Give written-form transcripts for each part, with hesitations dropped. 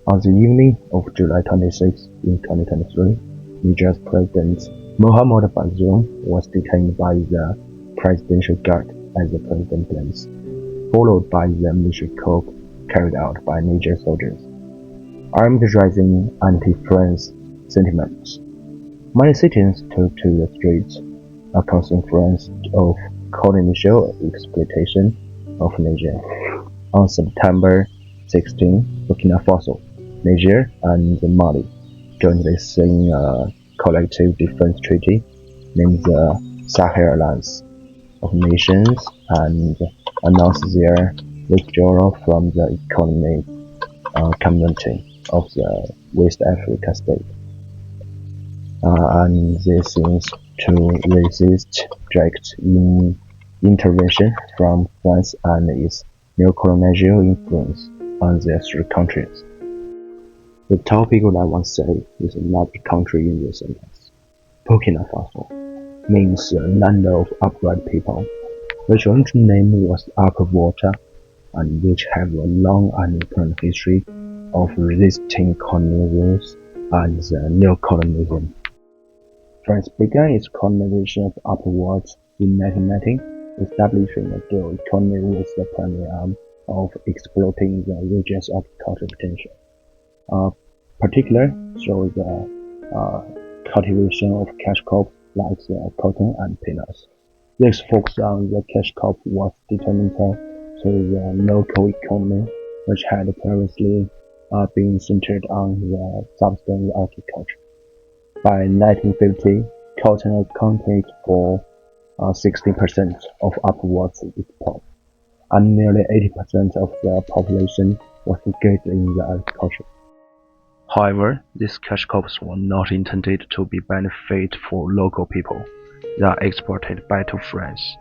On the evening of July 26, in 2023, Niger's President Mohamed Bazoum was detained by the Presidential Guard at the President's place, followed by the military coup carried out by Niger soldiers, armed rising anti-France sentiments. Many citizens took to the streets, accusing France of colonial exploitation of Niger. On September 16, Burkina Faso, Niger, and Mali jointly signed a collective defense treaty named the Sahel Alliance of Nations and announced their withdrawal from the economic community of the West African state. And this is to resist direct intervention from France and its neo-colonial influence on the three countries. The topic that I want to say is another country in this sentence. Burkina Faso means land of upright people, which original name was Upper Water, and which have a long and important history of resisting colonialism and neo-colonialism. France began its colonization of Upper World in 1919, establishing a dual economy with the primary aim of exploiting the region's agricultural potential, particularly through the cultivation of cash crops like cotton and peanuts. This focus on the cash crop was detrimental to the local economy, which had previously been centered on the subsistence agriculture. By 1950, cotton accounted for 16% of Upper World's export, and nearly 80% of the population was engaged in the agriculture. However, these cash crops were not intended to be benefit for local people. They are exported back to France.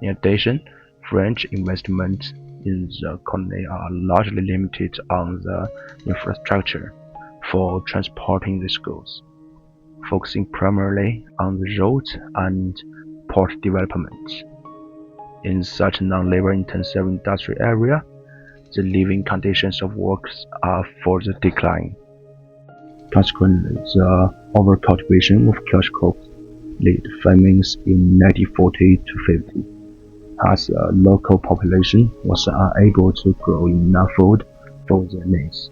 In addition, French investments in the colony are largely limited on the infrastructure for transporting these goods, focusing primarily on the road and port development. In such a non-labor-intensive industrial area, the living conditions of workers are further declining. Consequently, the overcultivation of cash crops led to famines in 1940 to 50, as the local population was unable to grow enough food for their needs.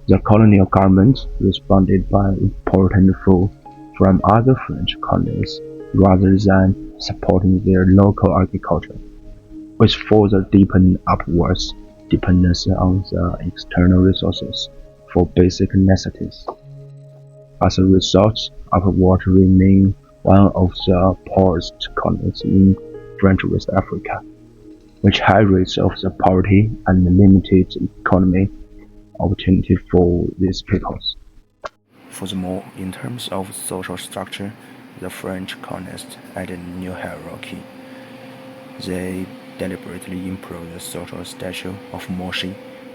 The colonial government responded by importing food from other French colonies rather than supporting their local agriculture, which further deepened upwards dependence on the external resources for basic necessities. As a result, Upper World remained one of the poorest colonies in French West Africa, which had rates of the poverty and limited economic opportunity for these peoples. Furthermore, in terms of social structure, the French colonists added a new hierarchy. They deliberately improved the social stature of Moshi,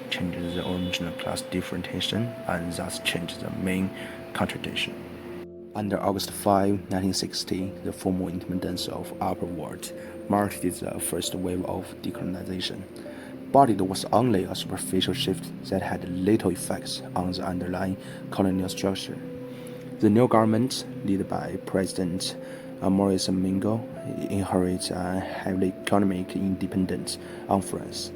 changed the original class differentiation, and thus changed the main contradiction. Under August 5, 1960, the formal independence of Upper World marked the first wave of decolonization, but it was only a superficial shift that had little effects on the underlying colonial structure. The new government, led by President Maurice Mingo, inherited a heavily economic independence on France.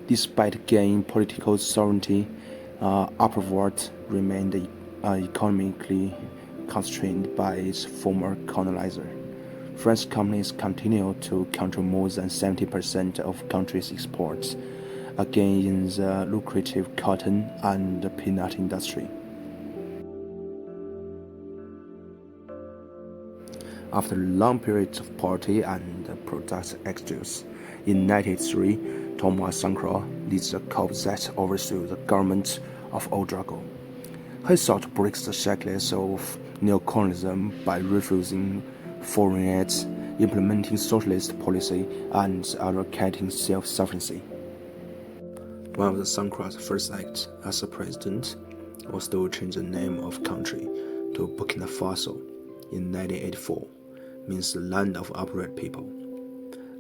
Despite gaining political sovereignty, Upper World remained economically constrained by its former colonizer. French companies continued to control more than 70% of country's exports, again in the lucrative cotton and peanut industry. After long periods of poverty and product exodus, in 1983, Thomas Sankara leads the coup that overthrew the government of Ouedraogo. He sought to break the shackles of neocolonialism by refusing foreign aid, implementing socialist policy, and allocating self-sufficiency. One of the Sankara's first acts as a president was to change the name of country to Burkina Faso in 1984, means the land of upright people.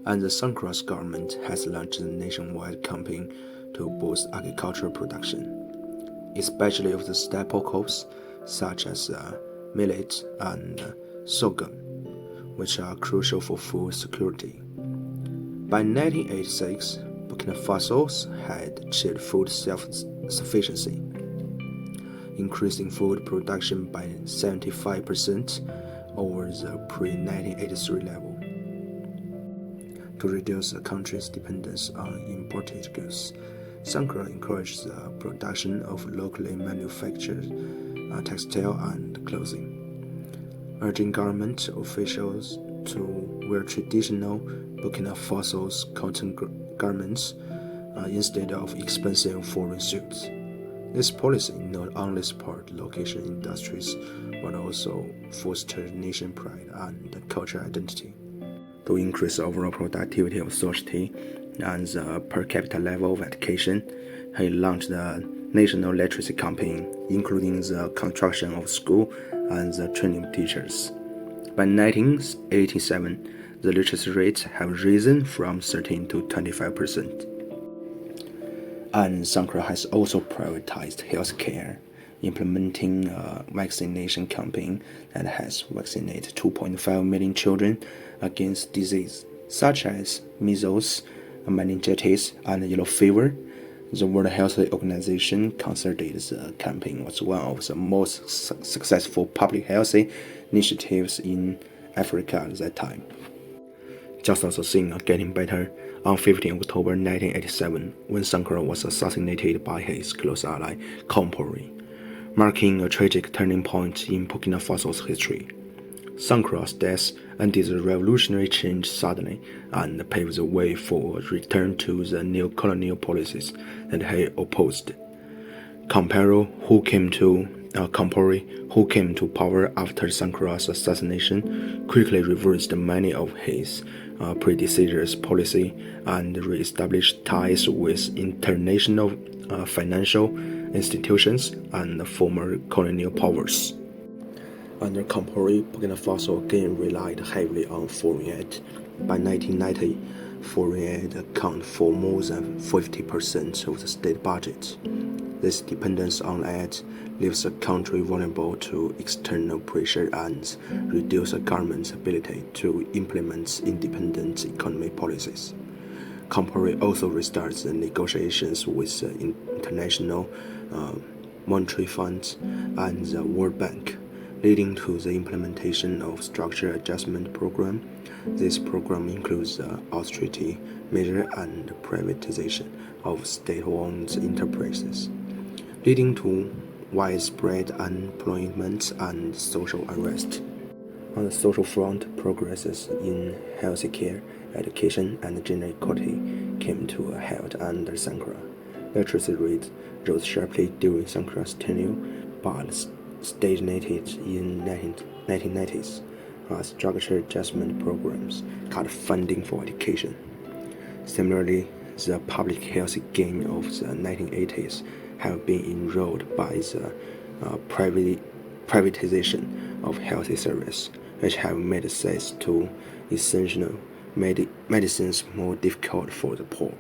And the Sankara's government has launched a nationwide campaign to boost agricultural production. especially of the staple crops such as millet and sorghum, which are crucial for food security. By 1986, Burkina Faso had achieved food self-sufficiency, increasing food production by 75% over the pre-1983 level. To reduce the country's dependence on imported goods, Sankara encouraged the production of locally manufactured textile and clothing, urging government officials to wear traditional Burkina Faso's cotton garments instead of expensive foreign suits. This policy not only supported local industries but also fostered nation pride and cultural identity. To increase the overall productivity of society and the per capita level of education, he launched the national literacy campaign, including the construction of schools and the training of teachers. By 1987, the literacy rates have risen from 13 to 25%. And Sankara has also prioritized healthcare, implementing a vaccination campaign that has vaccinated 2.5 million children against diseases such as measles, meningitis, and yellow fever. The World Health Organization considered the campaign was one of the most successful public health initiatives in Africa at that time. Just as the things are getting better, on 15 October 1987, when Sankara was assassinated by his close ally, Compaoré, marking a tragic turning point in Burkina Faso's history. Sankara's death ended the revolutionary change suddenly and paved the way for a return to the neo-colonial policies that he opposed. Compaoré, who came to power after Sankara's assassination, quickly reversed many of his predecessors' policy and re-established ties with international financial institutions and former colonial powers. Under Compaoré, Burkina Faso again relied heavily on foreign aid. By 1990, foreign aid accounted for more than 50% of the state budget. This dependence on aid leaves the country vulnerable to external pressure and reduces the government's ability to implement independent economic policies. Compaoré also restarts the negotiations with the International Monetary Fund and the World Bank, leading to the implementation of structural adjustment program. This program includes the austerity measure and privatization of state-owned enterprises, leading to widespread unemployment and social unrest. On the social front, progresses in healthcare, education, and gender equality came to a head under Sankara. Literacy rates rose sharply during Sankara's tenure, but stagnated in 1990s as structural adjustment programs cut funding for education. Similarly, the public health gain of the 1980s have been eroded by the privatization of health services, which have made access to essential medicines more difficult for the poor.